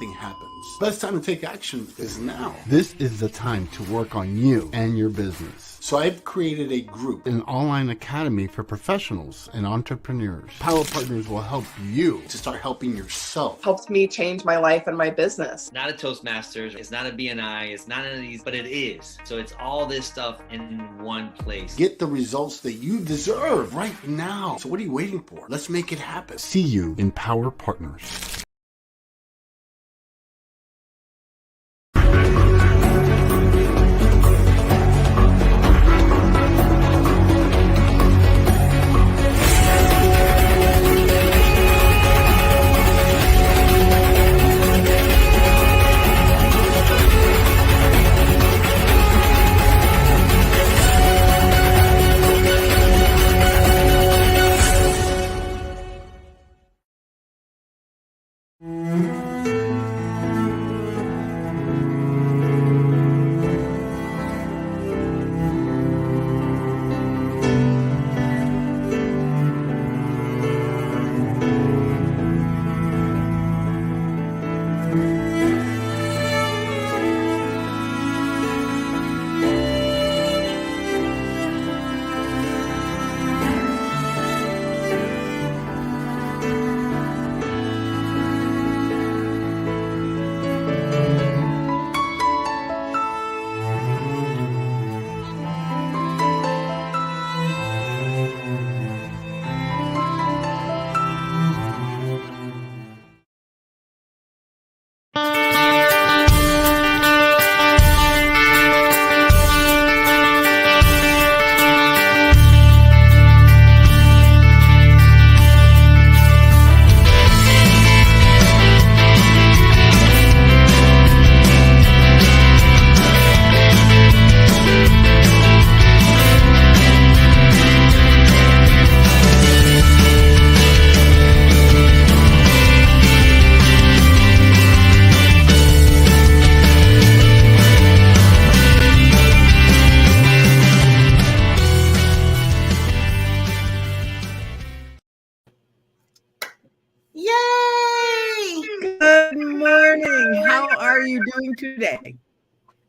something happens. Best time to take action is now. This is the time to work on you and your business. So I've created a group, An online academy for professionals and entrepreneurs. Power Partners will help you to start helping yourself. Helped me change my life and my business. Not a Toastmasters, it's not a BNI, it's not any of these, but it is. So it's all this stuff in one place. Get the results that you deserve right now. So what are you waiting for? Let's make it happen. see you in Power Partners. Today?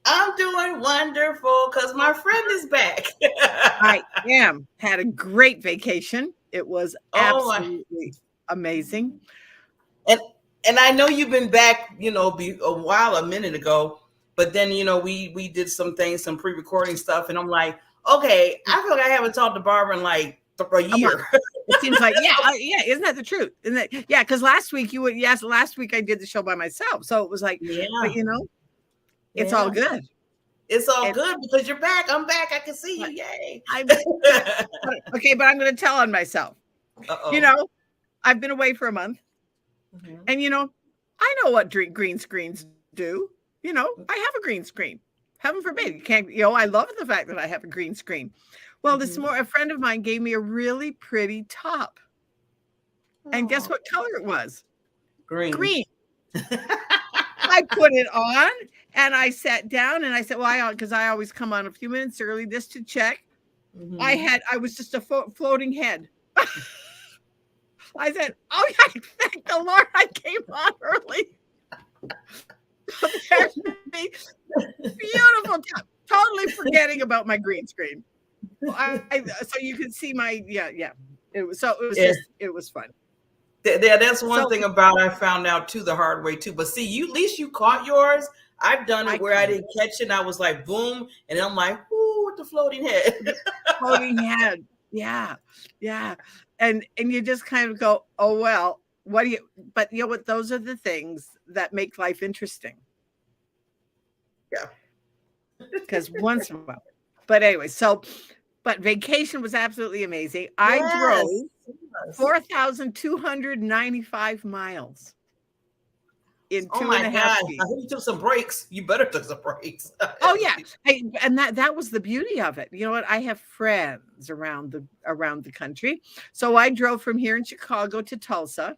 I'm doing wonderful because my friend is back. I am. Had a great vacation. It was absolutely amazing. And I know you've been back, a minute ago, but then, we did some things, some pre-recording stuff. And I'm like, okay, I feel like I haven't talked to Barbara in like a year. It seems like, yeah. Isn't that the truth? Isn't that, yeah. Cause last week last week I did the show by myself. So it was like, but it's all good. It's all good because you're back. I'm back. I can see you. Yay. Okay, but I'm going to tell on myself. Uh-oh. I've been away for a month. Mm-hmm. And, I know what green screens do. I have a green screen. Heaven forbid. You can't, I love the fact that I have a green screen. Well, a friend of mine gave me a really pretty top. And guess what color it was? Green. I put it on and I sat down and I said, because I always come on a few minutes early just to check. Mm-hmm. I was just a floating head. I said, oh yeah, thank the Lord I came on early. Beautiful top. Totally forgetting about my green screen. So you can see my, It was fun. Yeah, that's one thing about I found out too the hard way too. But see, at least you caught yours. I've done it where I didn't catch it. And I was like, boom, and I'm like, ooh, with the floating head. Floating head, yeah. And you just kind of go, oh well, what do you? But you know what? Those are the things that make life interesting. Yeah. Because once in a while. But anyway, but vacation was absolutely amazing. I drove 4,295 miles in 2.5 days. I hope you took some breaks. You better took some breaks. Oh yeah. And that was the beauty of it. You know what? I have friends around the country. So I drove from here in Chicago to Tulsa.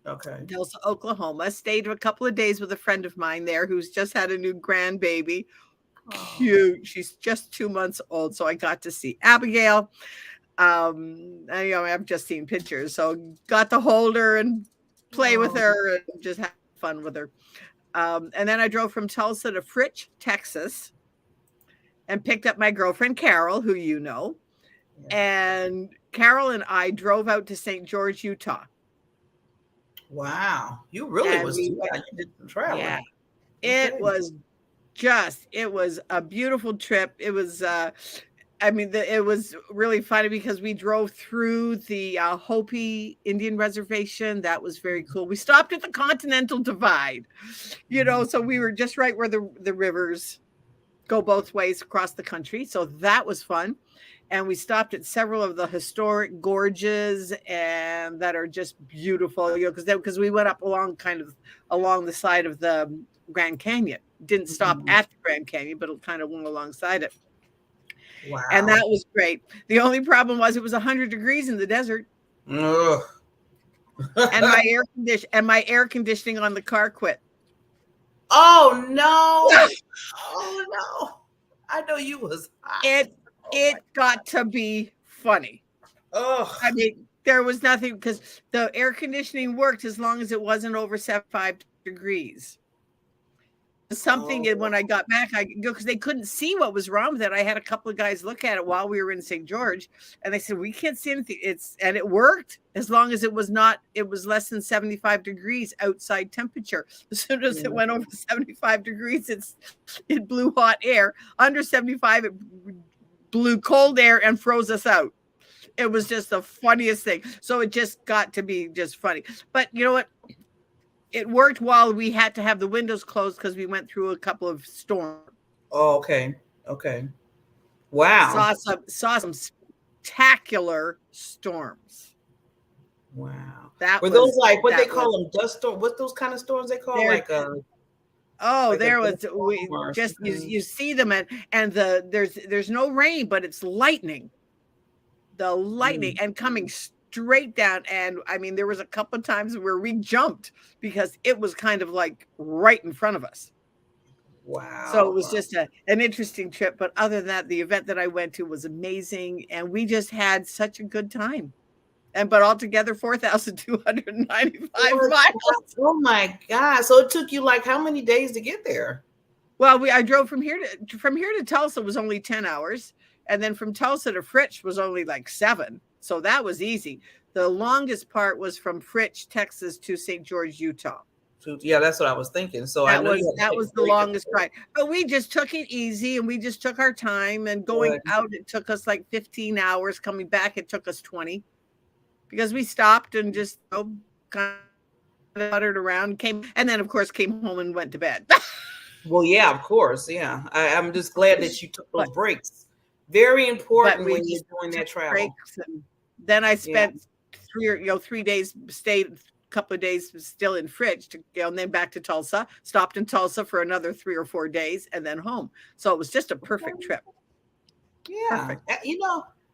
Okay. Tulsa, Oklahoma. Stayed a couple of days with a friend of mine there who's just had a new grandbaby. Cute. She's just 2 months old. So I got to see Abigail. I've just seen pictures. So got to hold her and play with her and just have fun with her. And then I drove from Tulsa to Fritch, Texas, and picked up my girlfriend, Carol, who you know. Yeah. And Carol and I drove out to St. George, Utah. Wow. You really you did some traveling. Yeah. Okay. It was a beautiful trip. It was, it was really funny because we drove through the Hopi Indian Reservation. That was very cool. We stopped at the Continental Divide, so we were just right where the rivers go both ways across the country. So that was fun. And we stopped at several of the historic gorges and that are just beautiful, because we went up along the side of the Grand Canyon. Didn't stop at the Grand Canyon, but it kind of went alongside it. Wow. And that was great. The only problem was it was 100 degrees in the desert. Ugh. And my air conditioning on the car quit. Oh no. Oh no. I know you was hot. It got to be funny. Oh, I mean, there was nothing, because the air conditioning worked as long as it wasn't over 75 degrees. When I got back, because they couldn't see what was wrong with it. I had a couple of guys look at it while we were in St. George, and they said, we can't see anything. And it worked as long as it was less than 75 degrees outside temperature. As soon as it went over 75 degrees, it blew hot air. Under 75, it blew cold air and froze us out. It was just the funniest thing. So it just got to be just funny. But you know what? It worked while we had to have the windows closed because we went through a couple of storms. Oh, okay. Okay. Wow. Saw some spectacular storms. Wow. Those like what they call them, dust storms? What those kind of storms they call? You see them and there's no rain, but it's lightning. The lightning and coming straight down. And I mean, there was a couple of times where we jumped because it was kind of like right in front of us. Wow. So it was just an interesting trip. But other than that, the event that I went to was amazing. And we just had such a good time. But altogether, 4,295 miles. Oh my God. So it took you like how many days to get there? Well, I drove from here to Tulsa was only 10 hours. And then from Tulsa to Fritch was only like 7. So that was easy. The longest part was from Fritch, Texas to St. George, Utah. Yeah, that's what I was thinking. So that was the longest ride. But we just took it easy and we just took our time. And going out, it took us like 15 hours. Coming back, it took us 20. Because we stopped and just kind of buttered around, and then of course came home and went to bed. Well, yeah, of course, yeah. I'm just glad that you took those breaks. Very important when you're doing that travel. Then I spent 3 days, stayed a couple of days still in Fritch, and then back to Tulsa. Stopped in Tulsa for another 3 or 4 days, and then home. So it was just a perfect trip. Yeah, perfect.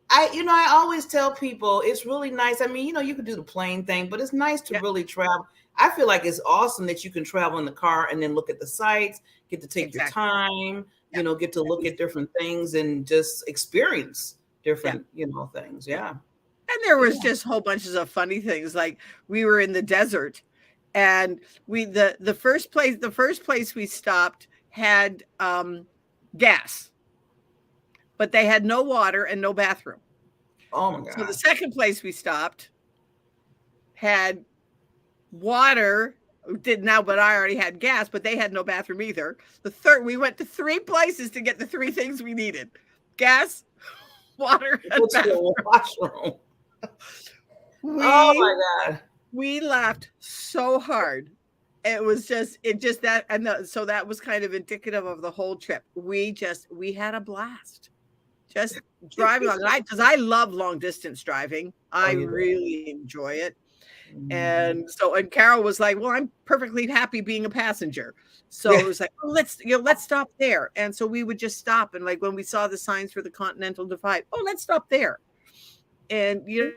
I always tell people it's really nice. I mean, you can do the plane thing, but it's nice to really travel. I feel like it's awesome that you can travel in the car and then look at the sights, get to take your time, get to look at different things and just experience different, things. Yeah. And there was just whole bunches of funny things. Like we were in the desert and the first place we stopped had gas. But they had no water and no bathroom. Oh my God. So the second place we stopped had water, but I already had gas, but they had no bathroom either. The third, we went to 3 places to get the 3 things we needed: gas, water, and bathroom. Oh my God. We laughed so hard. It was just that. And so that was kind of indicative of the whole trip. We had a blast. Just driving on, because I love long distance driving. I really enjoy it. And Carol was like, well, I'm perfectly happy being a passenger. So it was like, oh, let's stop there. And so we would just stop. And like when we saw the signs for the Continental Divide, oh, let's stop there. And it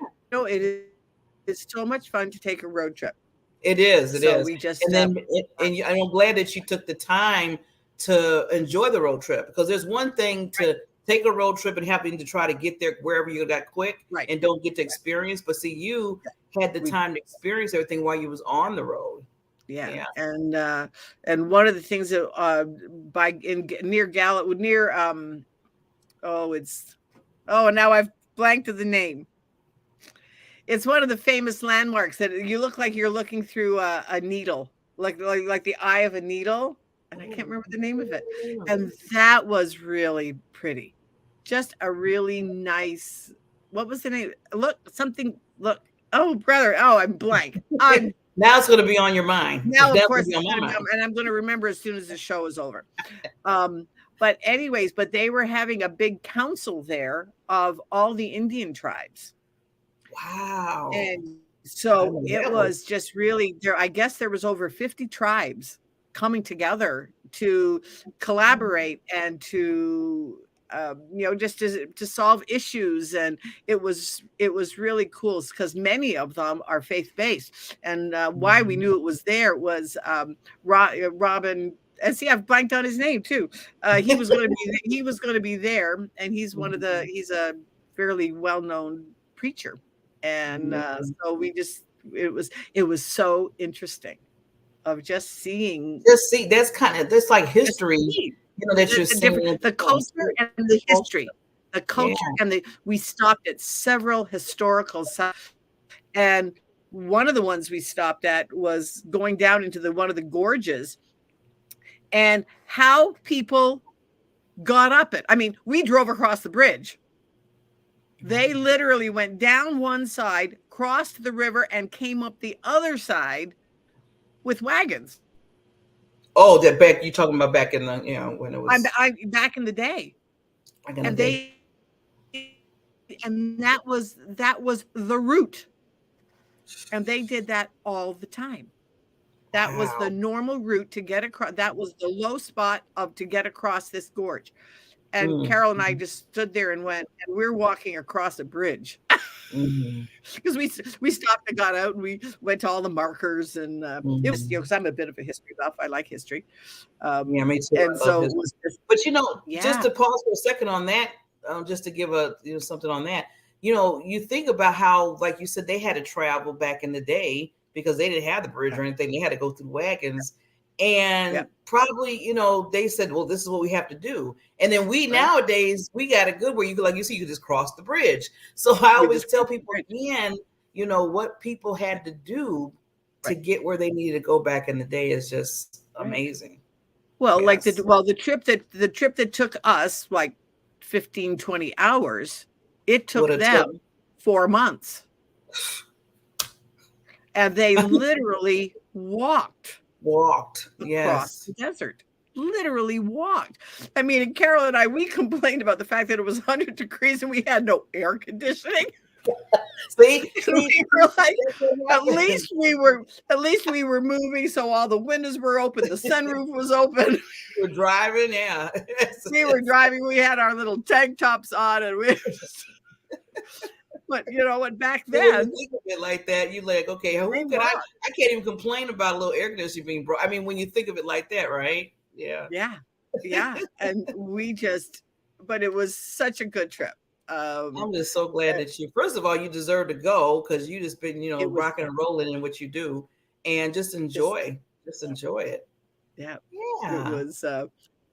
is so much fun to take a road trip. It is. It is. We just and I'm glad that you took the time to enjoy the road trip, because there's one thing to take a road trip and having to try to get there wherever you got quick and don't get to experience. But see, you had the time to experience everything while you was on the road. Yeah. And one of the things that now I've blanked to the name. It's one of the famous landmarks that you look like you're looking through a needle, like the eye of a needle. And I can't remember the name of it. And that was really pretty. Just a really nice, what was the name? Look. Oh, brother. Oh, I'm blank. Now it's going to be on your mind. Now, of course, and I'm going to remember as soon as the show is over. But anyways, they were having a big council there of all the Indian tribes. Wow. And so it was just really there. I guess there was over 50 tribes coming together to collaborate and to just to solve issues. And it was really cool because many of them are faith-based. And why we knew it was there was Robin, and see, I've blanked on his name too. He was going to be there, and he's he's a fairly well-known preacher. And so it was so interesting of just seeing. That's like history. That you're seeing the culture and the history, and we stopped at several historical sites, and one of the ones we stopped at was going down into one of the gorges, and how people got up it. I mean, we drove across the bridge. They literally went down one side, crossed the river, and came up the other side with wagons. Oh, that back you talking about back in the when it was back in the day, and that was the route, and they did that all the time. That was the normal route to get across. That was the low spot to get across this gorge. And Carol and I just stood there and went, and we're walking across a bridge because we stopped and got out and we went to all the markers, and it was because I'm a bit of a history buff. I like history. Me too. And so, but just to pause for a second on that, just to give something on that. You think about how, like you said, they had to travel back in the day because they didn't have the bridge or anything. They had to go through wagons. And probably, they said, well, this is what we have to do. And then nowadays, we got it good where you could just cross the bridge. So I always tell people again, what people had to do to get where they needed to go back in the day is just amazing. Well, the trip that took us like 15, 20 hours, it took them 4 months. And they literally walked across the desert. Literally walked. I mean, and Carol and I, we complained about the fact that it was 100 degrees and we had no air conditioning. See? We were like, at least we were moving, so all the windows were open, the sunroof was open. We were driving, yeah. We were driving, we had our little tank tops on, and we were just, but back then, when you think of it like that, you're like, okay, I can't even complain about a little air conditioning being brought. I mean, when you think of it like that, right? Yeah. And but it was such a good trip. I'm just so glad that first of all, you deserve to go because you just been, rocking and rolling in what you do, and just enjoy it. Yeah.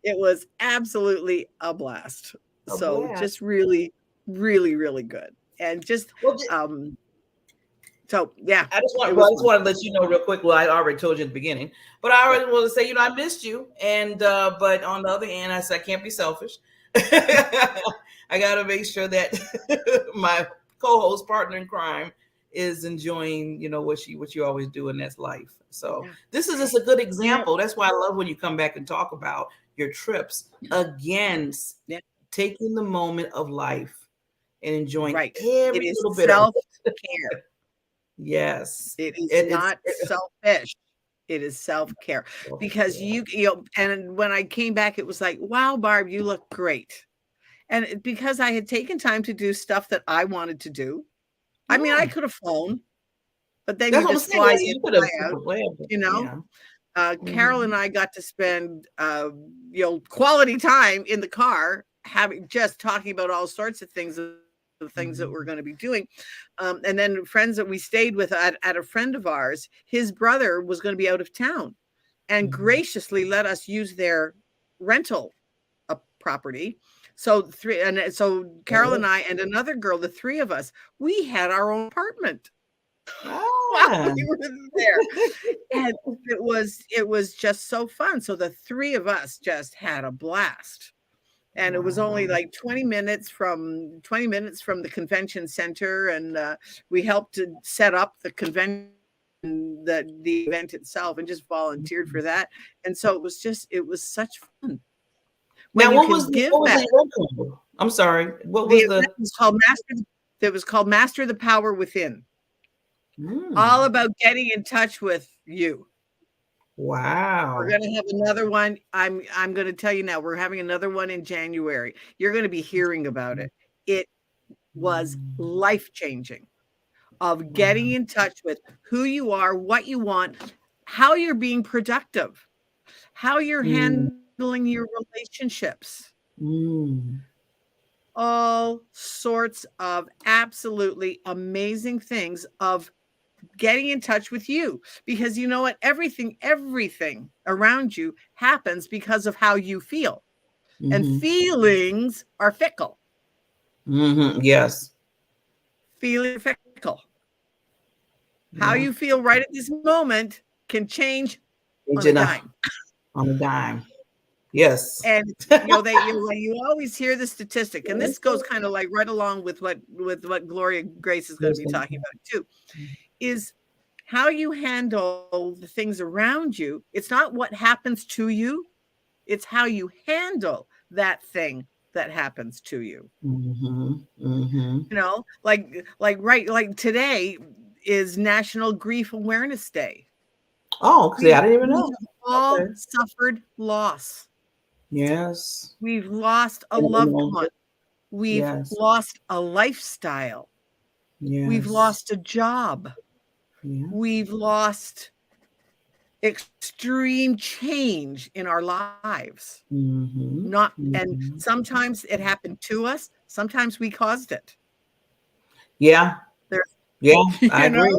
It was absolutely a blast. Just really, really, really good. And just so yeah. I just want to let you know real quick. Well, I already told you at the beginning, but I already want to say, I missed you. And but on the other hand, I said I can't be selfish. I got to make sure that my co-host partner in crime is enjoying, what you always do, and that's life. So this is just a good example. That's why I love when you come back and talk about your trips against taking the moment of life and enjoying every little bit of self-care. Yes. It is not selfish. It is self-care. Because and when I came back, it was like, wow, Barb, you look great. And because I had taken time to do stuff that I wanted to do. I mean, I could have flown, but then you just fly in, Carol and I got to spend, quality time in the car, talking about all sorts of things the things that we're going to be doing. And then friends that we stayed with at a friend of ours, his brother was going to be out of town and graciously let us use their rental property. So Carol and I and another girl, the three of us, we had our own apartment. While we were there. And it was just so fun. So the three of us just had a blast. And it was only like 20 minutes from the convention center, and we helped to set up the convention, the event itself, and just volunteered for that. And so it was such fun. Now, what was the event? I'm sorry. What was the? It was called Master the Power Within. All about getting in touch with you. Wow. We're going to have another one. I'm going to tell you now, we're having another one in January. You're going to be hearing about it. It was life-changing, of getting in touch with who you are, what you want, how you're being productive, how you're handling your relationships. All sorts of absolutely amazing things of getting in touch with you, because you know what, everything around you happens because of how you feel, and feelings are fickle. Yes, feelings are fickle. How you feel right at this moment can change on a dime. On a dime. Yes. And you always hear the statistic, and this goes kind of like right along with what Gloria Grace is going to be talking about too, is how you handle the things around you. It's not what happens to you, it's how you handle that thing that happens to you. You know, like today is National Grief Awareness Day. Oh, okay. I didn't even know. We've all suffered loss. Yes. We've lost a loved one. We've lost a lifestyle. Yes. We've lost a job. Yeah. We've lost extreme change in our lives. And sometimes it happened to us. Sometimes we caused it. Yeah. I agree.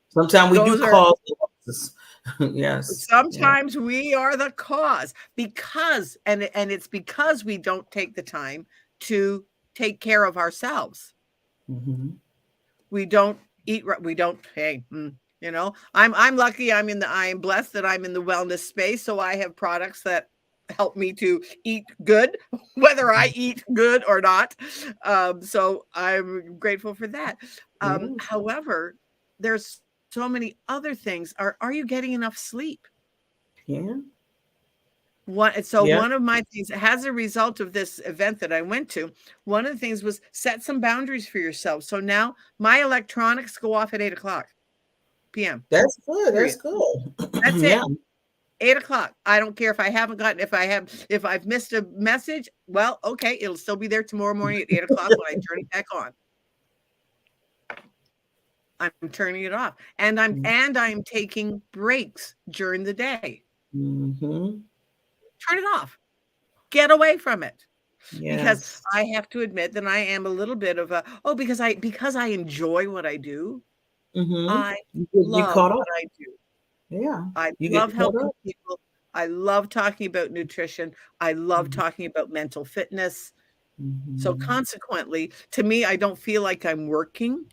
Sometimes we do cause losses. Yes. Sometimes we are the cause, because it's because we don't take the time to take care of ourselves. We don't eat right. We don't. Hey, you know, I'm lucky. I am blessed that I'm in the wellness space. So I have products that help me to eat good, whether I eat good or not. So I'm grateful for that. However, there's so many other things. Are you getting enough sleep? Yeah. One of my things, as a result of this event that I went to, one of the things was set some boundaries for yourself. So now my electronics go off at 8:00 p.m. That's good. That's good. That's it. 8:00. I don't care if I haven't gotten, if I've missed a message. Well, okay, it'll still be there tomorrow morning at 8:00 when I turn it back on. I'm turning it off, and I'm taking breaks during the day. Turn it off. Get away from it. Because I have to admit that I am a little bit of a because I enjoy what I do. I love what I do. Yeah. I love helping people. I love talking about nutrition. I love talking about mental fitness. So consequently, to me, I don't feel like I'm working.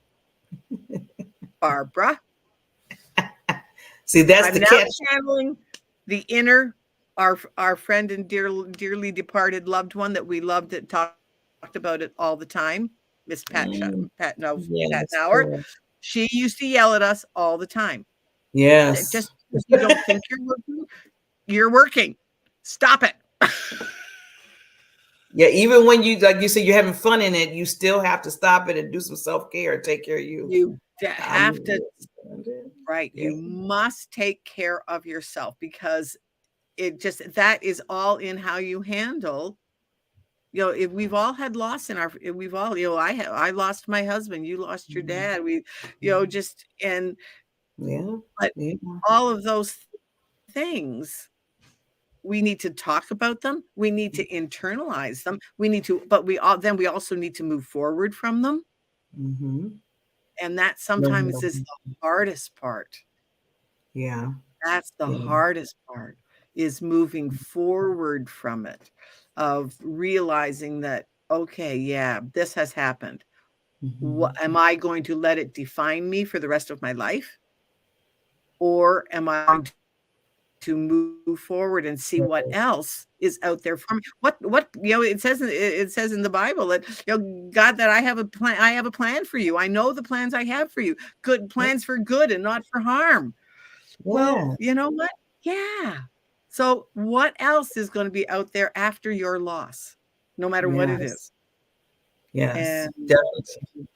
Barbara. See, that's I'm the now catch. Channeling the inner, our friend and dearly departed loved one that we loved, that talked about it all the time, Miss Pat Nauert. She used to yell at us all the time. Yes. Just because you don't think you're working. Stop it. Yeah, even when you, like you said, you're having fun in it, you still have to stop it and do some self-care, take care of you. You have to, right? You must take care of yourself, because that is all in how you handle. You know, if we've all had loss in our, we've all, you know, I lost my husband, you lost your dad, we, you know, just, and all of those things, we need to talk about them. We need to internalize them. We need to, but we also need to move forward from them. And that sometimes is the hardest part. Yeah. That's the hardest part, is moving forward from it, of realizing that, okay, yeah, this has happened. Am I going to let it define me for the rest of my life? Or am I going to move forward and see what else is out there for me? What it says in the Bible that, God, that I have a plan for you. I know the plans I have for you, good plans for good and not for harm. Well, you know what? Yeah. So what else is going to be out there after your loss, no matter what it is? Yes, And definitely.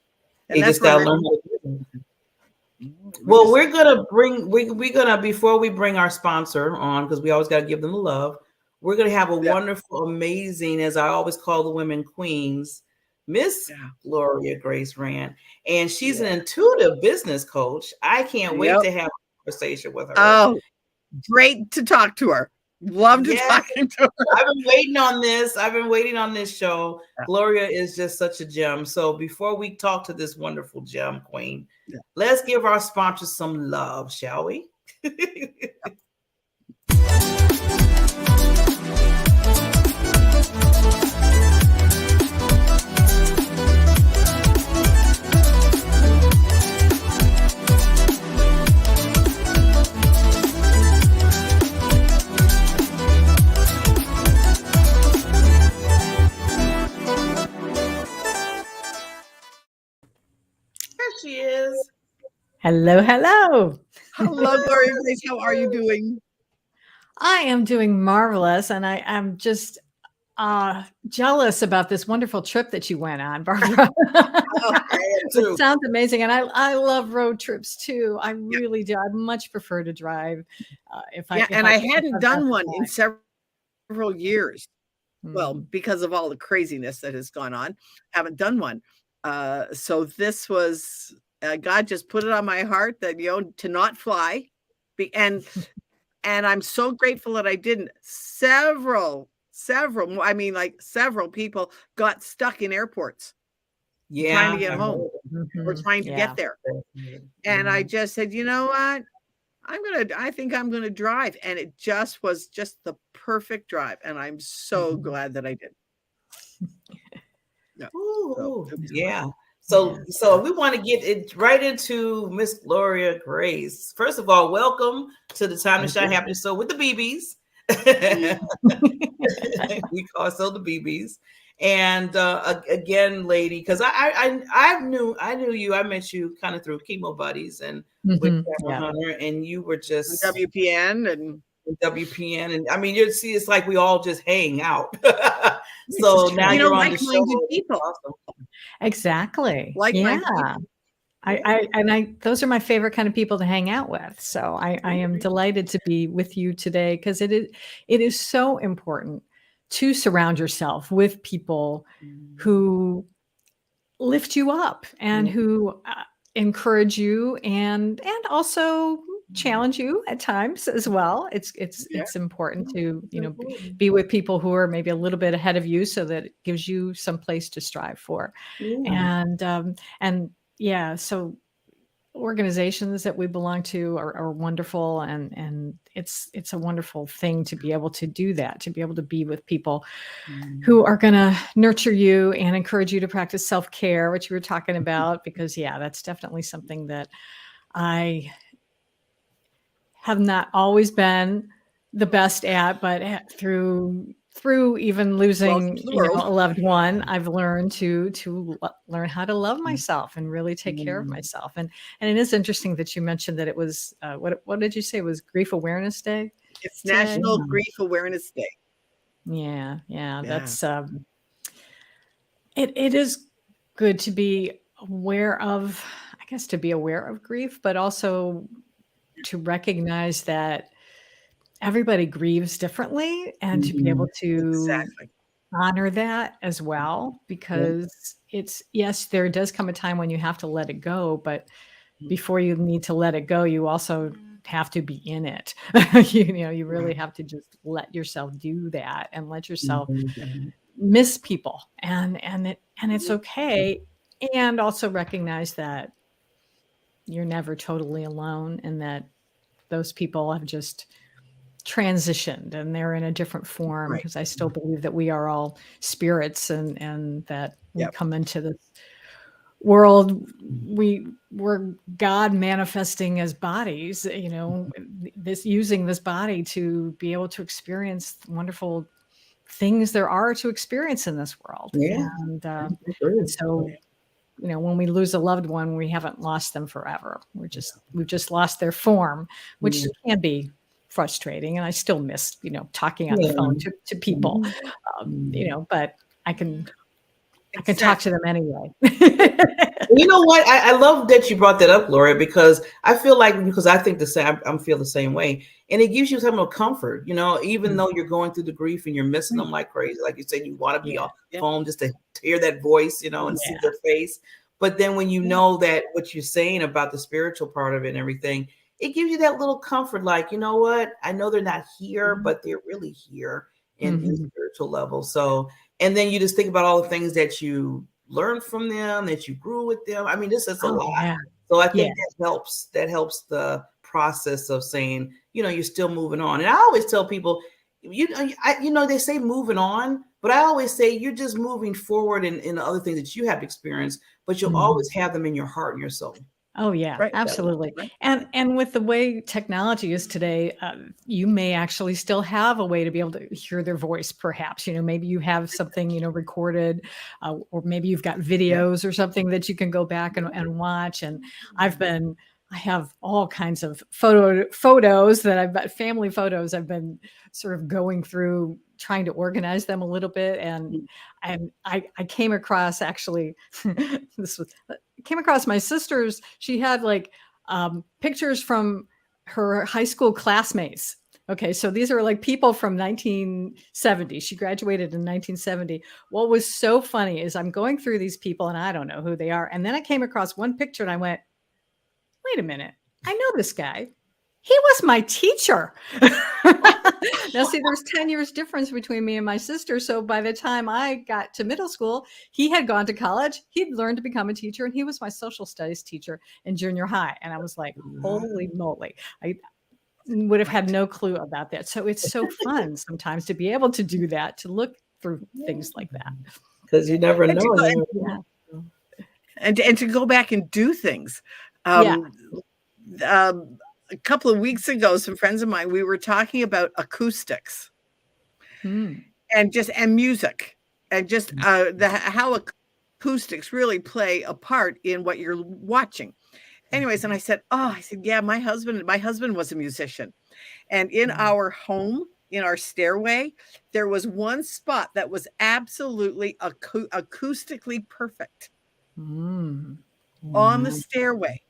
And you that's just gotta where learn how to do it. Well, we're gonna before we bring our sponsor on, because we always got to give them the love. We're gonna have a wonderful, amazing, as I always call the women queens, Miss Gloria Grace Rand, and she's an intuitive business coach. I can't wait to have a conversation with her. Oh, great to talk to her. Love to talking to her. I've been waiting on this. I've been waiting on this show. Gloria is just such a gem. So before we talk to this wonderful gem queen, let's give our sponsors some love, shall we? She is. Hello. Hello, Gloria Grace. How are you doing? I am doing marvelous, and I am just jealous about this wonderful trip that you went on, Barbara. It sounds amazing, and I love road trips too. I really do. I much prefer to drive. I hadn't done one in several years. Well, because of all the craziness that has gone on, haven't done one. So this was, God just put it on my heart that, to not fly. And I'm so grateful that I didn't. Several people got stuck in airports trying to get home or trying to get there. And I just said, you know what? I think I'm going to drive. And it just was just the perfect drive. And I'm so glad that I did. So we want to get it right into Miss Gloria Grace. First of all, welcome to the Time to Shine Happiness Show with the BBs. We call ourselves the BBs. And again, lady, because I knew you. I met you kind of through Chemo Buddies and with Hunter, and you were just WPN and I mean, you see, it's like we all just hang out. So now you're on the show. People. Awesome. Exactly. Those are my favorite kind of people to hang out with. So I am delighted to be with you today, because it is so important to surround yourself with people who lift you up and who encourage you and also challenge you at times as well. It's important to, be with people who are maybe a little bit ahead of you, so that it gives you some place to strive for. So organizations that we belong to are wonderful, and it's a wonderful thing to be able to do that, to be able to be with people who are going to nurture you and encourage you to practice self-care, which you were talking about, because that's definitely something that I have not always been the best at, but through even losing a loved one, I've learned to learn how to love myself and really take care of myself. And it is interesting that you mentioned that it was what did you say? It was Grief Awareness Day? It's today? National Grief Awareness Day. Yeah. That's it is good to be aware of, I guess, to be aware of grief, but also to recognize that everybody grieves differently, and to be able to honor that as well, because there does come a time when you have to let it go, but before you need to let it go, you also have to be in it. You really have to just let yourself do that and let yourself miss people, and it's okay. and also recognize that you're never totally alone, and that those people have just transitioned and they're in a different form, Right. because I still believe that we are all spirits, and that we Yep. come into this world, we're God manifesting as bodies, using this body to be able to experience wonderful things there are to experience in this world. Yeah. And so, when we lose a loved one, we haven't lost them forever. We've just lost their form, which can be frustrating. And I still miss, talking on the phone to people, but I can talk to them anyway. You know what? I love that you brought that up, Gloria, because I feel like, because I think the same, I feel the same way. And it gives you some of comfort, even though you're going through the grief and you're missing them like crazy. Like you said, you want to be on the phone just to hear that voice, and see their face. But then when you know that what you're saying about the spiritual part of it and everything, it gives you that little comfort. Like, you know what? I know they're not here, but they're really here in spiritual level. So, and then you just think about all the things that you learned from them, that you grew with them. I mean, this is a lot. Yeah. So I think that helps the process of saying, you're still moving on. And I always tell people, they say moving on, but I always say you're just moving forward in the other things that you have experienced, but you'll always have them in your heart and your soul. Oh yeah, Right. absolutely. Right. And with the way technology is today, you may actually still have a way to be able to hear their voice. Perhaps, maybe you have something, recorded, or maybe you've got videos or something that you can go back and watch. And I have all kinds of photos that family photos. I've been sort of going through, trying to organize them a little bit. And I came across, actually, came across my sister's. She had like pictures from her high school classmates. Okay, so these are like people from 1970. She graduated in 1970. What was so funny is I'm going through these people and I don't know who they are. And then I came across one picture and I went, wait a minute, I know this guy. He was my teacher. Now, see, there's 10 years difference between me and my sister. So by the time I got to middle school, he had gone to college. He'd learned to become a teacher, and he was my social studies teacher in junior high. And I was like, holy moly. I would have had no clue about that. So it's so fun sometimes to be able to do that, to look through things like that. Because you never know. And to go back and do things. A couple of weeks ago, some friends of mine, we were talking about acoustics and music, and just how acoustics really play a part in what you're watching. Anyways, and I said, yeah, my husband was a musician, and in our home, in our stairway, there was one spot that was absolutely acoustically perfect on the stairway.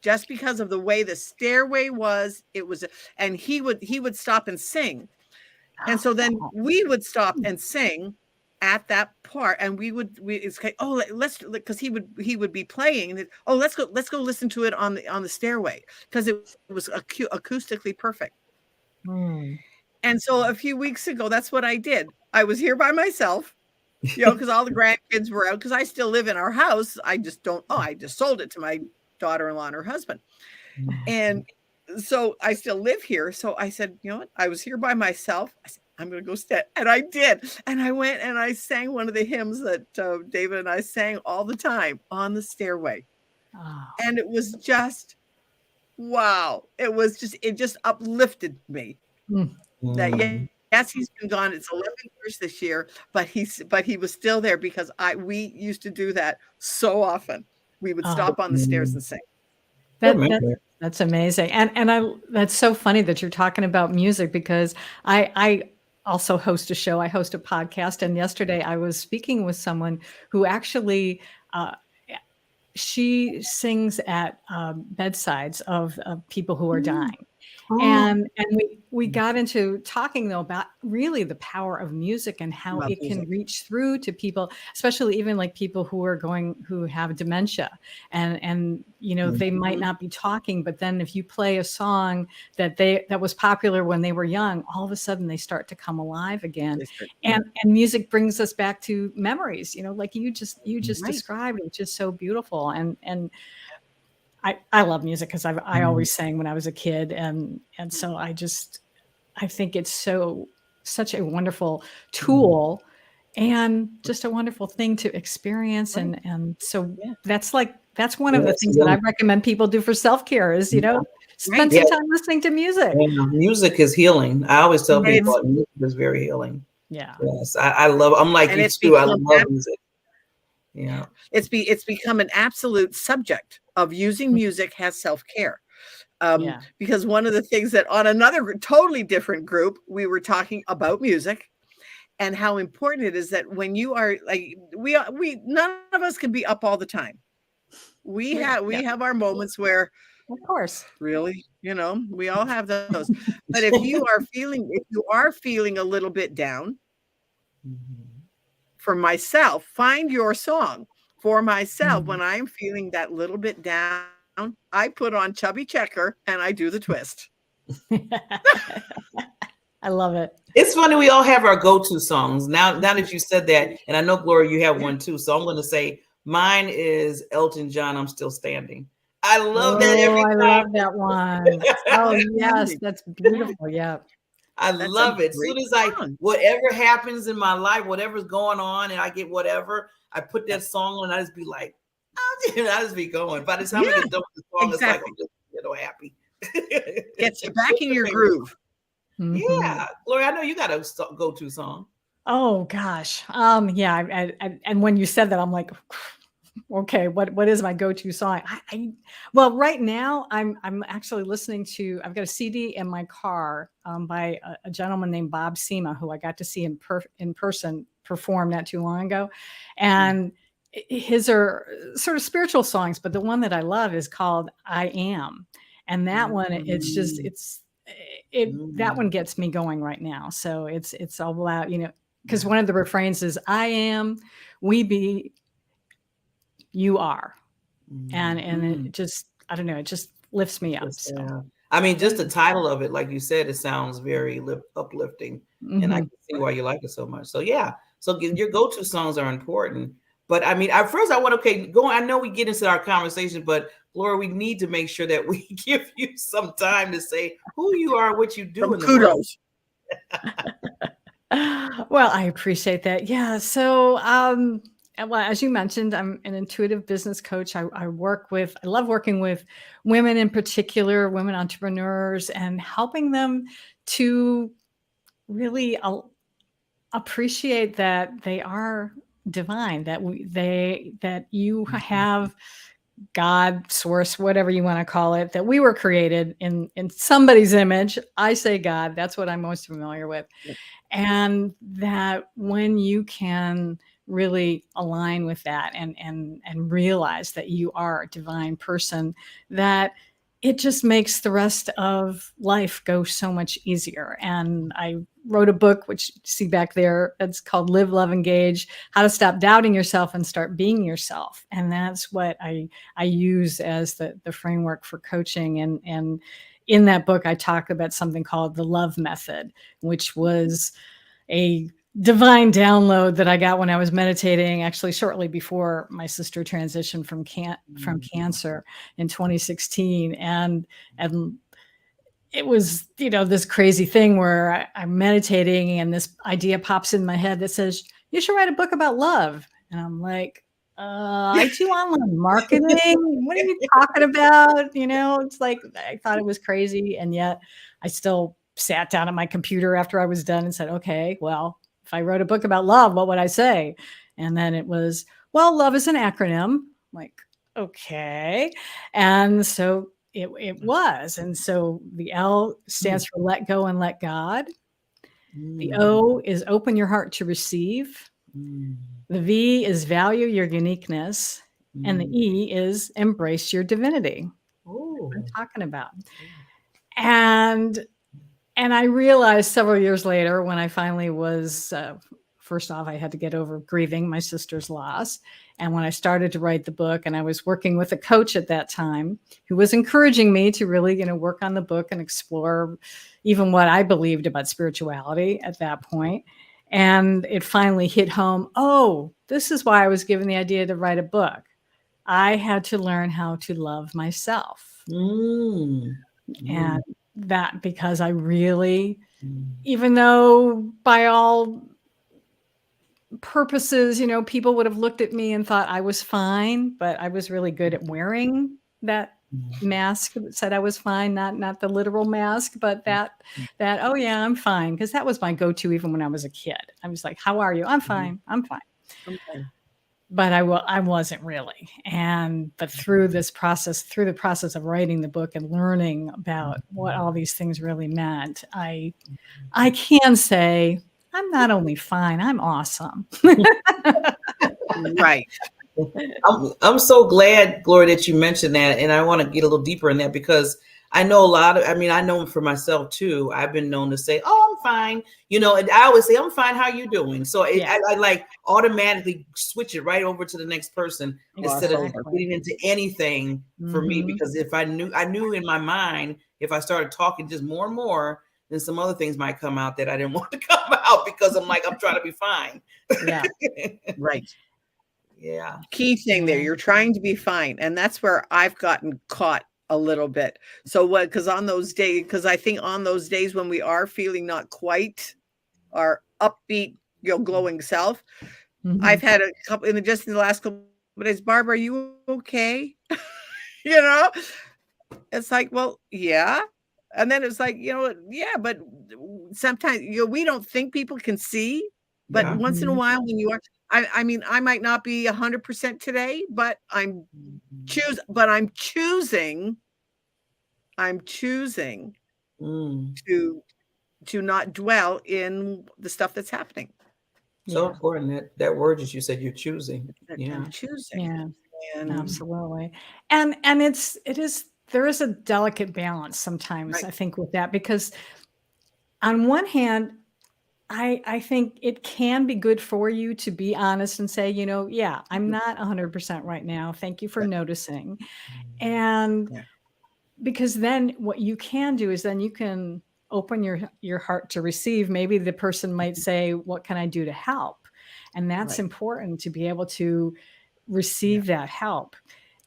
Just because of the way the stairway was, and he would stop and sing. And so then we would stop and sing at that part. And it's like, let's, because he would be playing. And let's go listen to it on the stairway, because it was acoustically perfect. And so a few weeks ago, that's what I did. I was here by myself, because all the grandkids were out, because I still live in our house. I just sold it to my daughter-in-law and her husband. And so I still live here. So I said, you know what? I was here by myself. I said, I'm going to go stay. And I did. And I went and I sang one of the hymns that David and I sang all the time on the stairway. And it was just, wow. It just uplifted me. That yes, he's been gone. It's 11 years this year, but he was still there, because we used to do that so often. We would stop on the stairs and sing. That's amazing. And that's so funny that you're talking about music, because I also host a show. I host a podcast. And yesterday I was speaking with someone who actually, she sings at bedsides of people who are dying. And we got into talking though about really the power of music and how About it can music. reach through to people, especially even like people who have dementia, and they might not be talking, but then if you play a song that was popular when they were young, all of a sudden they start to come alive again. And music brings us back to memories, like you just described, which is so beautiful. And I love music because I always sang when I was a kid, and so I think it's such a wonderful tool and just a wonderful thing to experience, and so that's one of the things that I recommend people do for self-care is spend some time listening to music. Yeah, music is healing. I always tell people music is very healing. Yeah. Yes, I'm like you too. I love music. Yeah. It's become an absolute subject of using music as self-care. Because one of the things that on another totally different group, we were talking about music and how important it is that when you are like, we none of us can be up all the time. We have our moments where, of course, really, we all have those. But if you are feeling a little bit down, for myself, find your song. For myself, when I'm feeling that little bit down, I put on Chubby Checker and I do the twist. I love it. It's funny, we all have our go-to songs. Now that you said that, and I know, Gloria, you have one too. So I'm going to say mine is Elton John, I'm Still Standing. I love that every time. I love that one. Oh, yes, that's beautiful. Yeah. I love it. As soon as whatever happens in my life, whatever's going on, and I get whatever, I put that song on, and I just be like, I just be going. By the time I get done with the song, it's like I'm just happy. Gets you back in your groove. Yeah, Gloria, I know you got a go-to song. Oh gosh, yeah. And when you said that, I'm like, okay, what is my go-to song? Well, right now I'm actually listening to. I've got a CD in my car by a gentleman named Bob Seema, who I got to see in person perform not too long ago, and his are sort of spiritual songs, but the one that I love is called "I Am," and that one that one gets me going right now. So it's all about because one of the refrains is "I am, we be." You are, and it just, I don't know, it just lifts me up. So. I mean, just the title of it, like you said, it sounds very uplifting, and I can see why you like it so much. So yeah, so your go-to songs are important. But I mean, first I want go on. I know we get into our conversation, but Gloria, we need to make sure that we give you some time to say who you are, what you do in the world. Well, I appreciate that. Yeah. So, well, as you mentioned, I'm an intuitive business coach. I love working with women, in particular, women entrepreneurs, and helping them to really appreciate that they are divine, that you have God, source, whatever you want to call it, that we were created in somebody's image. I say God, that's what I'm most familiar with. And that when you can really align with that and realize that you are a divine person, that it just makes the rest of life go so much easier. And I wrote a book, which you see back there, it's called Live, Love, Engage, How to Stop Doubting Yourself and Start Being Yourself. And that's what I use as the framework for coaching. And in that book, I talk about something called the L.O.V.E method, which was a divine download that I got when I was meditating, actually shortly before my sister transitioned from cancer in 2016. And it was, this crazy thing where I'm meditating and this idea pops in my head that says, you should write a book about love. And I'm like, I do online marketing. What are you talking about? It's like, I thought it was crazy. And yet I still sat down at my computer after I was done and said, okay, well, if I wrote a book about love, what would I say? And then it was, well, love is an acronym. I'm like, okay. And so it was. And so the L stands for let go and let God. The O is open your heart to receive. The V is value your uniqueness. And the E is embrace your divinity. What I'm talking about. And I realized several years later when I finally was, first off, I had to get over grieving my sister's loss. And when I started to write the book, and I was working with a coach at that time who was encouraging me to really, work on the book and explore even what I believed about spirituality at that point. And it finally hit home. Oh, this is why I was given the idea to write a book. I had to learn how to love myself. And that because I really, even though by all purposes, people would have looked at me and thought I was fine, but I was really good at wearing that mask that said I was fine, not the literal mask, but that, oh yeah, I'm fine. Because that was my go-to even when I was a kid. I was like, how are you? I'm fine. I'm fine. Okay. But I wasn't really. But through the process of writing the book and learning about what all these things really meant, I can say I'm not only fine, I'm awesome. Right. I'm so glad, Gloria, that you mentioned that. And I want to get a little deeper in that because I know I know for myself too, I've been known to say, oh, I'm fine. And I always say, I'm fine. How you doing? So I like automatically switch it right over to the next person instead of getting into anything for me. Because if I knew in my mind, if I started talking just more and more, then some other things might come out that I didn't want to come out because I'm trying to be fine. Yeah. Right. Yeah. Key thing there, you're trying to be fine. And that's where I've gotten caught a little bit. So because I think on those days when we are feeling not quite our upbeat, glowing self, I've had a couple just in the last couple of days, Barbara, are you okay? It's like, well, yeah. And then it's like, yeah, but sometimes, we don't think people can see, but once in a while when you are, I mean, I might not be 100% today, but I'm choosing to not dwell in the stuff that's happening. So important that word that you said, you're choosing. I'm choosing. Yeah, absolutely. And there is a delicate balance sometimes, I think, with that, because on one hand, I think it can be good for you to be honest and say, yeah, I'm not 100% right now. Thank you for noticing. And because then what you can do is then you can open your heart to receive. Maybe the person might say, what can I do to help? And that's important, to be able to receive that help.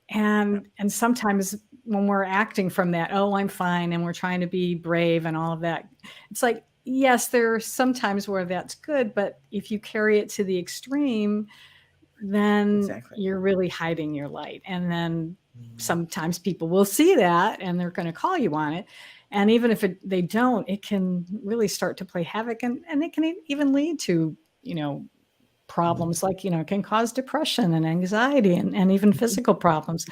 And sometimes when we're acting from that, oh, I'm fine, and we're trying to be brave and all of that, it's like, yes, there are some times where that's good, but if you carry it to the extreme, then you're really hiding your light. And then sometimes people will see that and they're going to call you on it. And even if they don't, it can really start to play havoc, and it can even lead to, problems like, it can cause depression and anxiety and even physical problems.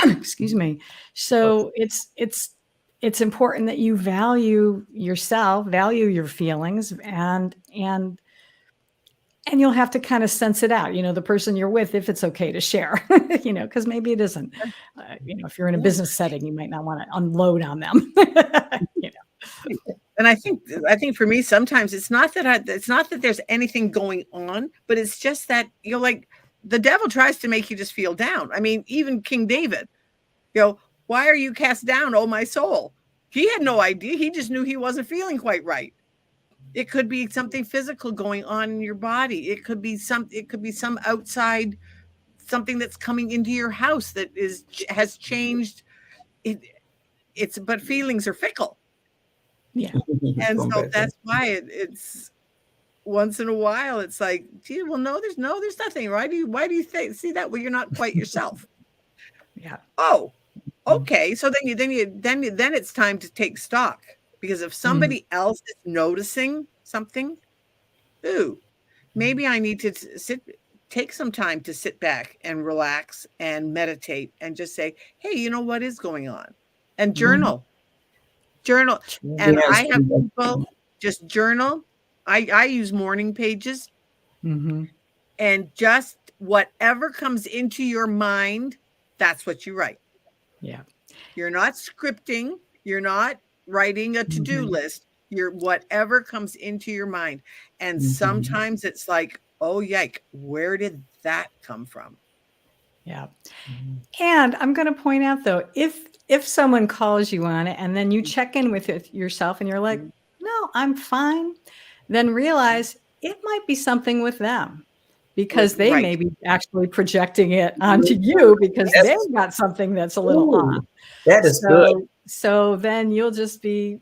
Excuse me. So it's important that you value yourself, value your feelings, and you'll have to kind of sense it out, the person you're with, if it's okay to share, because maybe it isn't. If you're in a business setting, you might not want to unload on them. And I think for me, sometimes it's not that there's anything going on, but it's just that, like the devil tries to make you just feel down. I mean, even King David, why are you cast down, oh my soul? He had no idea. He just knew he wasn't feeling quite right. It could be something physical going on in your body. It could be some outside, something that's coming into your house that has changed. But feelings are fickle. Yeah. And so that's why it's once in a while, it's like, gee, well, there's nothing. Why do you see that? Well, you're not quite yourself. Yeah. Oh, okay. So then it's time to take stock, because if somebody else is noticing something, maybe I need to take some time to sit back and relax and meditate and just say, hey, what is going on? And journal. And I have people just journal. I use morning pages, and just whatever comes into your mind, that's what you write. Yeah. You're not scripting. You're not writing a to-do list, your whatever comes into your mind. And sometimes it's like, oh, yike, where did that come from? Yeah. And I'm going to point out, though, if someone calls you on it and then you check in with it yourself and you're like, no, I'm fine, then realize it might be something with them, because they may be actually projecting it onto you because they've got something that's a little off. That is good. So then you'll just be,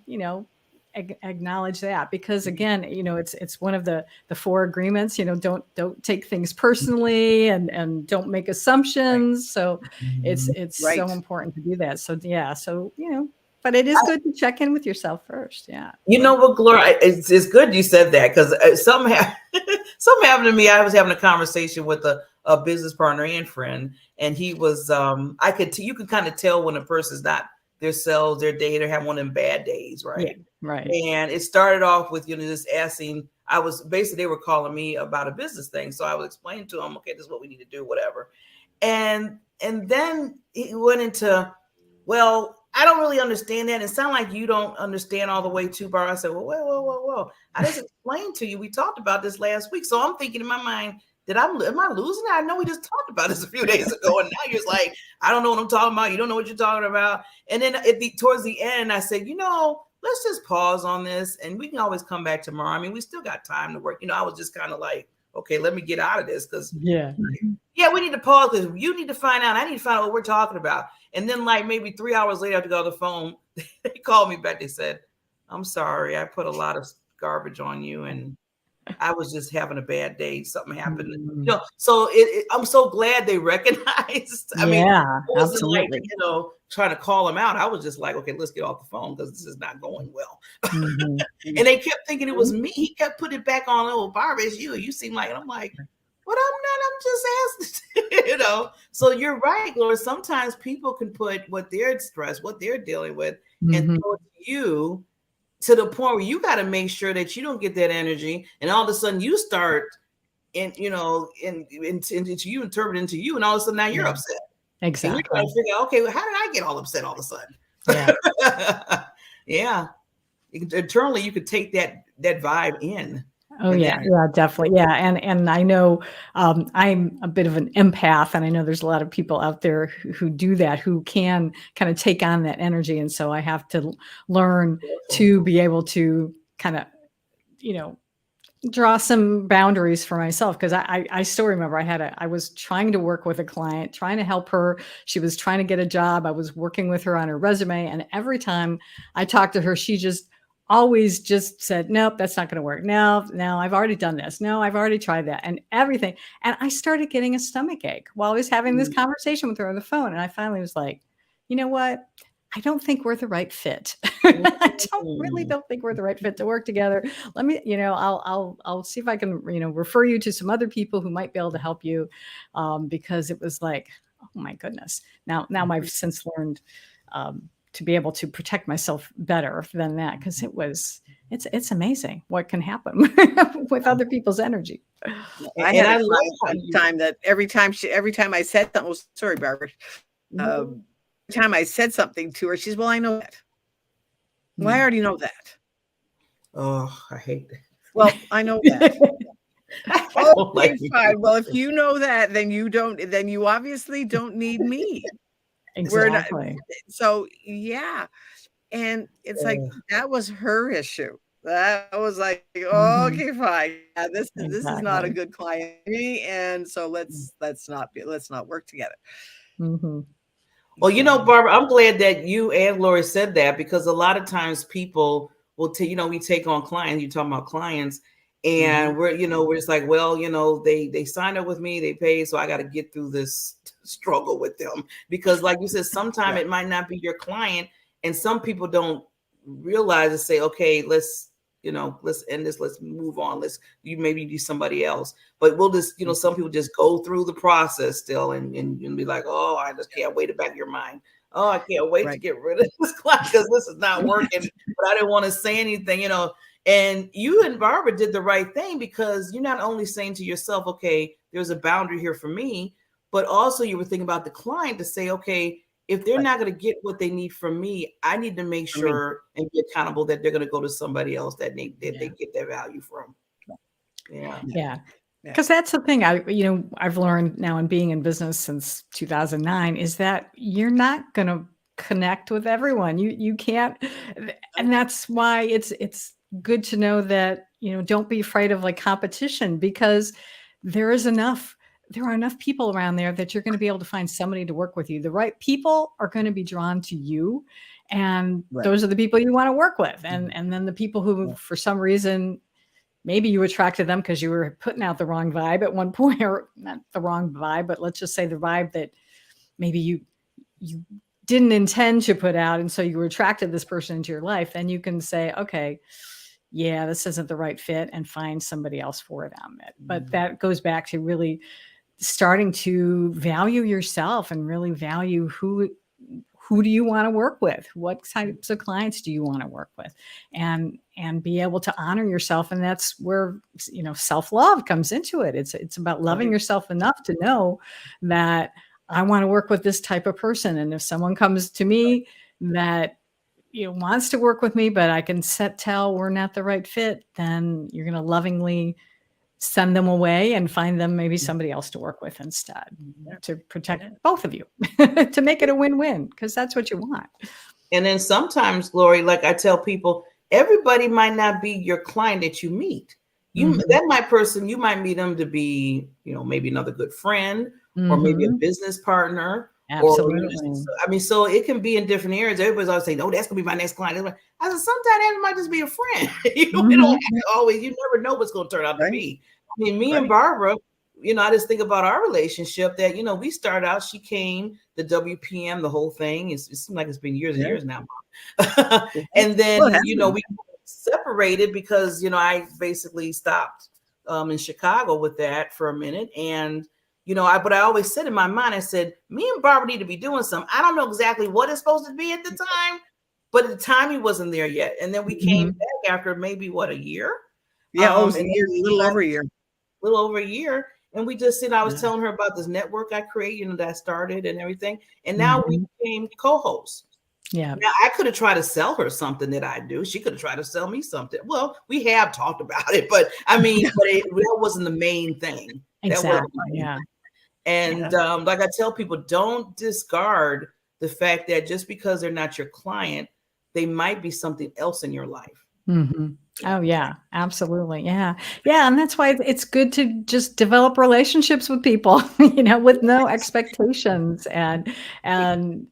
acknowledge that, because again, it's one of the 4 agreements, don't take things personally and don't make assumptions. So it's so important to do that. So yeah, but it is good to check in with yourself first. Yeah. You know what, Gloria, it's good you said that, because something happened to me. I was having a conversation with a business partner and friend, and he was, you could kind of tell when a person's not themselves, their day, they're having one of them bad days, right? Yeah, right. And it started off with, just asking, they were calling me about a business thing. So I was explaining to them, okay, this is what we need to do, whatever. And then it went into, well, I don't really understand that. It sounds like you don't understand all the way too, Bar. I said, well, whoa. I just explained to you. We talked about this last week. So I'm thinking in my mind, am I losing it? I know we just talked about this a few days ago. And now you're just like, I don't know what I'm talking about. You don't know what you're talking about. And then towards the end, I said, let's just pause on this and we can always come back tomorrow. I mean, we still got time to work. I was just kind of like, okay, let me get out of this, because we need to pause, because you need to find out. I need to find out what we're talking about. And then like maybe 3 hours later, after I got on the phone, they called me back. They said, I'm sorry, I put a lot of garbage on you and I was just having a bad day. Something happened. So I'm so glad they recognized. I mean, I wasn't absolutely. like, trying to call them out. I was just like, okay, let's get off the phone because this is not going well. And they kept thinking it was me. He kept putting it back on, oh, Barbara, it's you. You seem like, and I'm like, but I'm not, I'm just asking, So you're right, Gloria. Sometimes people can put what they're stressed, what they're dealing with, and throw it to you, to the point where you got to make sure that you don't get that energy. And all of a sudden you start you interpret into you. And all of a sudden now you're upset. Exactly. And you're trying to figure out, okay, well, how did I get all upset all of a sudden? Yeah. Yeah. Internally, you could take that vibe in. Oh yeah, definitely. Yeah. And I know I'm a bit of an empath, and I know there's a lot of people out there who do that, who can kind of take on that energy. And so I have to learn to be able to kind of, draw some boundaries for myself. Because I still remember I was trying to work with a client, trying to help her. She was trying to get a job. I was working with her on her resume. And every time I talked to her, she just always just said, nope, that's not going to work. No, I've already done this. No, I've already tried that, and everything. And I started getting a stomach ache while I was having this conversation with her on the phone. And I finally was like, you know what? I don't think we're the right fit. I don't think we're the right fit to work together. Let me, I'll see if I can, refer you to some other people who might be able to help you. Because it was like, oh my goodness. Now I've since learned, to be able to protect myself better than that. Because it's amazing what can happen with other people's energy. I had a time that every time I said something, sorry, Barbara. Every time I said something to her, she's, well, I know that. Well, I already know that. Oh, I hate that. Well, I know that. Okay, fine. Well, if you know that, then you obviously don't need me. Exactly. So yeah. And it's like, that was her issue. That was like, okay, fine. Yeah, this is not a good client for me. And so let's not work together. Well, Barbara, I'm glad that you and Gloria said that, because a lot of times people will we take on clients, you're talking about clients, and we're just like, well, they signed up with me, they paid, so I got to get through this struggle with them. Because like you said, sometimes it might not be your client, and some people don't realize and say, okay, let's end this, let's move on, you maybe do somebody else. But we'll just, some people just go through the process still and be like, oh, I just can't wait, the back of your mind. Oh, I can't wait to get rid of this client because this is not working. But I didn't want to say anything, And you and Barbara did the right thing, because you're not only saying to yourself, okay, there's a boundary here for me, but also you were thinking about the client to say, okay, if they're not going to get what they need from me, I need to make sure and be accountable that they're going to go to somebody else that they get their value from. Yeah. Because that's the thing I've learned now in being in business since 2009 is that you're not going to connect with everyone. You can't. And that's why it's good to know that, don't be afraid of like competition, because there are enough people around there that you're going to be able to find somebody to work with you. The right people are going to be drawn to you. And those are the people you want to work with. And then the people who, for some reason, maybe you attracted them because you were putting out the wrong vibe at one point, or not the wrong vibe, but let's just say the vibe that maybe you didn't intend to put out. And so you attracted this person into your life. Then you can say, okay, yeah, this isn't the right fit, and find somebody else for them. But that goes back to really starting to value yourself and really value who do you want to work with? What types of clients do you want to work with? And be able to honor yourself. And that's where, self-love comes into it. It's about loving yourself enough to know that I want to work with this type of person. And if someone comes to me that wants to work with me, but I can tell we're not the right fit, then you're going to lovingly send them away and find them maybe somebody else to work with instead, to protect both of you, to make it a win-win, because that's what you want. And then sometimes, Gloria, like I tell people, everybody might not be your client that you meet. You might meet them to be, maybe another good friend, or maybe a business partner. Absolutely. So it can be in different areas. Everybody's always saying, "Oh, that's gonna be my next client." I said, sometimes that might just be a friend. You don't have to always. You never know what's gonna turn out to be. I mean, me and Barbara, I just think about our relationship that we started out. She came, the WPM, the whole thing. It seems like it's been years and years now. And then we separated because I basically stopped in Chicago with that for a minute, and. But I always said in my mind, I said, me and Barbara need to be doing something. I don't know exactly what it's supposed to be at the time, but at the timing wasn't there yet. And then we came back after maybe a year? Yeah, a little over a year. A little over a year. And we just I was telling her about this network I created, that I started and everything. And now we became co-hosts. Yeah. Now I could have tried to sell her something that I do. She could have tried to sell me something. Well, we have talked about it, but that wasn't the main thing. Exactly. Yeah. And like I tell people, don't discard the fact that just because they're not your client, they might be something else in your life. Oh yeah, absolutely. Yeah. And that's why it's good to just develop relationships with people, with no expectations, and then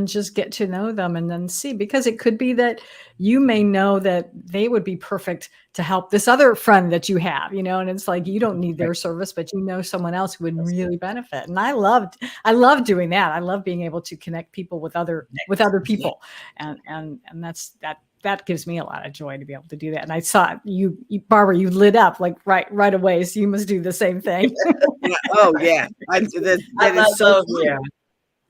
just get to know them and then see, because it could be that you may know that they would be perfect to help this other friend that you have, and it's like, you don't need their service, but someone else who would really benefit. And I love doing that. I love being able to connect people with other people. And that gives me a lot of joy to be able to do that. And I saw you Barbara, you lit up like right away. So you must do the same thing. Oh yeah. That is so fun.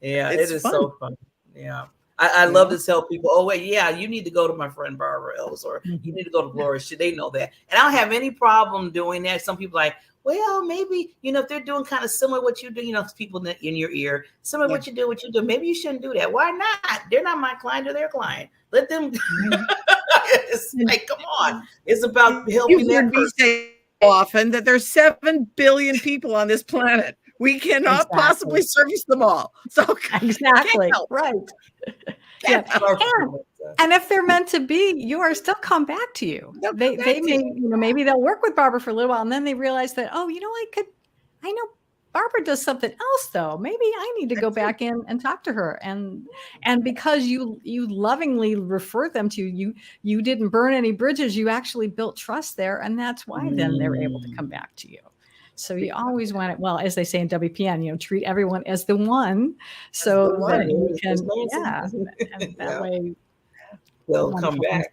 Yeah, it is fun. So fun. Yeah. I love to tell people, oh, wait, you need to go to my friend Barbara Ellis, or you need to go to Gloria. They know that. And I don't have any problem doing that. Some people are like, well, maybe, if they're doing kind of similar to what you do, people in your ear, similar to what you do, maybe you shouldn't do that. Why not? They're not my client, they're their client. Let them. It's like, come on. It's about helping that person. Say often that there's 7 billion people on this planet. We cannot possibly service them all. So exactly. Right. Yeah. And if they're meant to be, you are still come back to you. They may, maybe they'll work with Barbara for a little while, and then they realize that, I know Barbara does something else though. Maybe I need to go back in and talk to her. And because you lovingly referred them to you didn't burn any bridges. You actually built trust there. And that's why then they're able to come back to you. So you always want it, well, as they say in WPN, treat everyone as the one, so that you can, and that way they'll come back.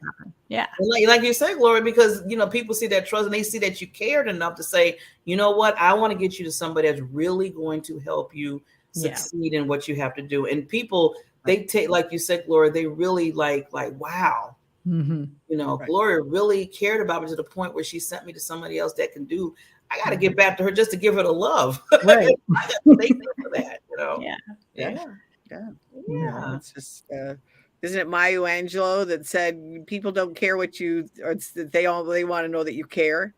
Yeah. And like you said, Gloria, because, people see that trust and they see that you cared enough to say, you know what, I want to get you to somebody that's really going to help you succeed in what you have to do. And people, they take, like you said, Gloria, they really like, wow. Gloria really cared about me to the point where she sent me to somebody else that can do. I got to get back to her just to give her the love. Right. I got to thank her for that. go. Yeah. It's just, isn't it Maya Angelou that said people don't care what you, or it's that they want to know that you care,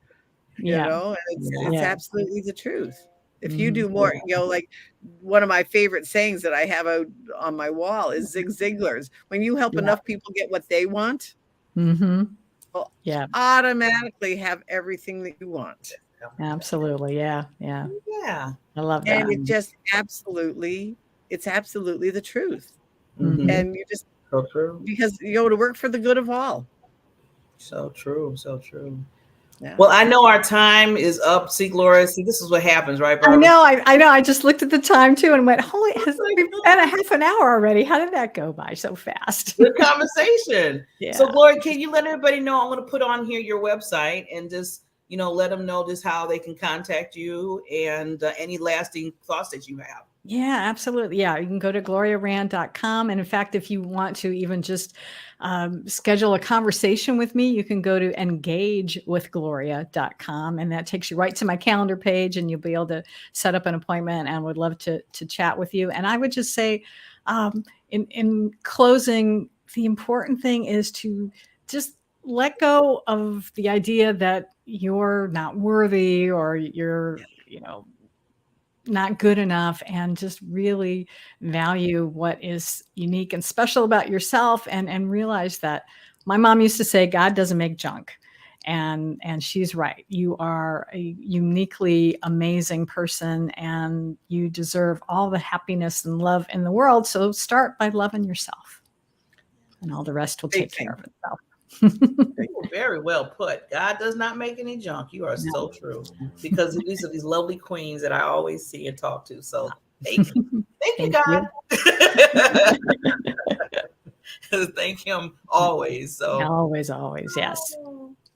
you know, and it's absolutely the truth. If you do more, you know, like one of my favorite sayings that I have out on my wall is Zig Ziglar's. When you help enough people get what they want, well, automatically have everything that you want. Absolutely. Yeah. I love that. And it's absolutely the truth. And you just, so true, because you know, to work for the good of all. So true. Yeah. Well, I know our time is up. See, Gloria, this is what happens, right, Barbara? I know. I just looked at the time too and went, holy, we've been a half an hour already. How did that go by so fast? Good conversation. So, Gloria, can you let everybody know? I'm going to put on here your website and just, you know, let them know just how they can contact you and any lasting thoughts that you have. Yeah, absolutely. Yeah, you can go to gloriarand.com. And in fact, if you want to even just schedule a conversation with me, you can go to engagewithgloria.com. And that takes you right to my calendar page, and you'll be able to set up an appointment, and would love to chat with you. And I would just say, in closing, the important thing is to just let go of the idea that you're not worthy or you're, you know, not good enough, and just really value what is unique and special about yourself, and realize that my mom used to say, God doesn't make junk. And she's right. You are a uniquely amazing person, and you deserve all the happiness and love in the world. So start by loving yourself, and all the rest will take care of itself. Very well put. God does not make any junk. You are so true, because these are these lovely queens that I always see and talk to. So thank you, God. Thank him always. So always, yes.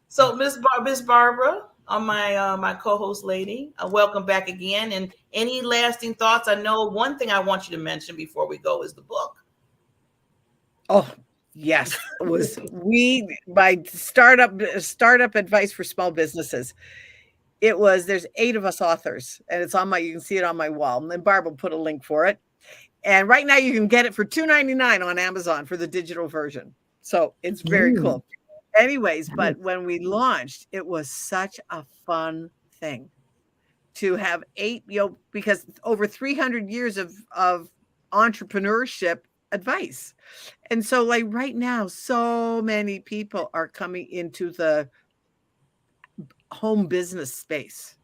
So Miss Barbara, on my co-host lady, welcome back again. And any lasting thoughts? I know one thing I want you to mention before we go is the book. Oh. Yes, it was my startup advice for small businesses. There's 8 of us authors, and it's on you can see it on my wall. And then Barbara put a link for it. And right now you can get it for $2.99 on Amazon for the digital version. So it's very cool. Anyways, but when we launched, it was such a fun thing to have 8, because over 300 years of entrepreneurship advice. And so, like, right now, so many people are coming into the home business space.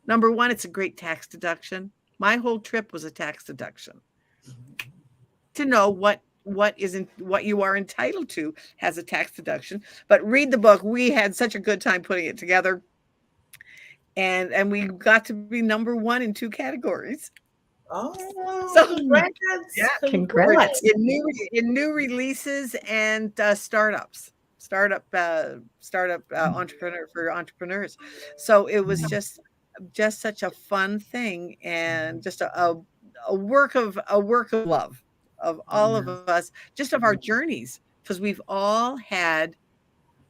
Number one, it's a great tax deduction. My whole trip was a tax deduction. To know what you are entitled to has a tax deduction. But read the book. We had such a good time putting it together. And we got to be number 1 in 2 categories. Oh, so congrats. In new releases and startup entrepreneur for entrepreneurs. So it was just such a fun thing, and just a work of love of all of us, just of our journeys, because we've all had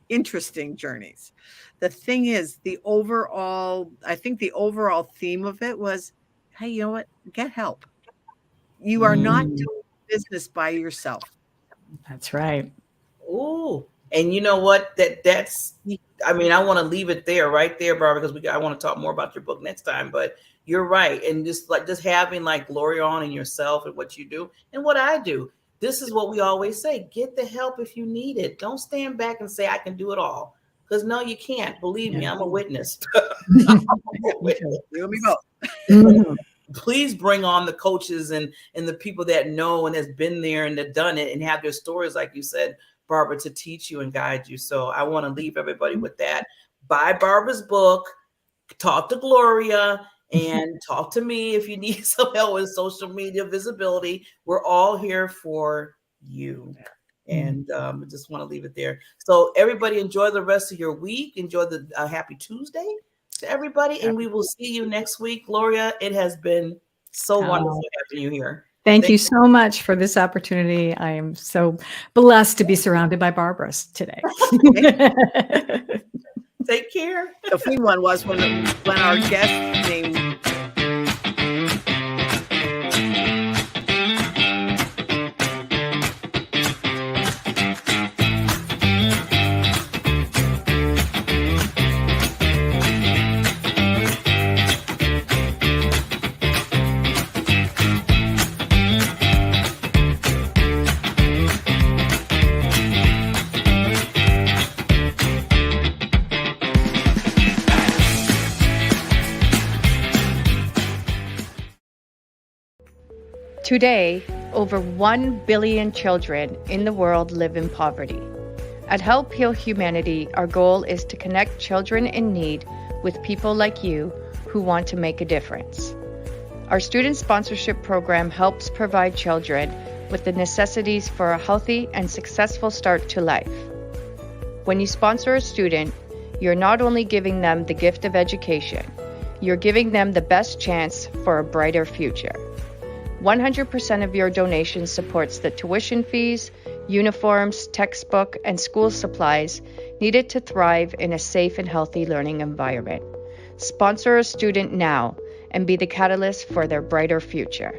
interesting journeys. The thing is, I think the overall theme of it was, hey, you know what? Get help. You are not doing business by yourself. That's right. Oh, and you know what? That's. I mean, I want to leave it there, right there, Barbara, because I want to talk more about your book next time. But you're right, and just having like Gloria on and yourself and what you do and what I do. This is what we always say: get the help if you need it. Don't stand back and say I can do it all, because no, you can't. Believe me, I'm a witness. You and me both. Please bring on the coaches and the people that know and has been there and have done it and have their stories, like you said, Barbara, to teach you and guide you. So I want to leave everybody with that. Buy Barbara's book, talk to Gloria, and talk to me if you need some help with social media visibility. We're all here for you. And I just want to leave it there. So everybody, enjoy the rest of your week. Enjoy the happy Tuesday to everybody, and we will see you next week. Gloria, it has been so wonderful having you here. Thank you so much for this opportunity. I am so blessed to be surrounded by Barbaras today. Take care. The fun one was when our guest named Today, over 1 billion children in the world live in poverty. At Help Heal Humanity, our goal is to connect children in need with people like you who want to make a difference. Our student sponsorship program helps provide children with the necessities for a healthy and successful start to life. When you sponsor a student, you're not only giving them the gift of education, you're giving them the best chance for a brighter future. 100% of your donation supports the tuition fees, uniforms, textbook, and school supplies needed to thrive in a safe and healthy learning environment. Sponsor a student now and be the catalyst for their brighter future.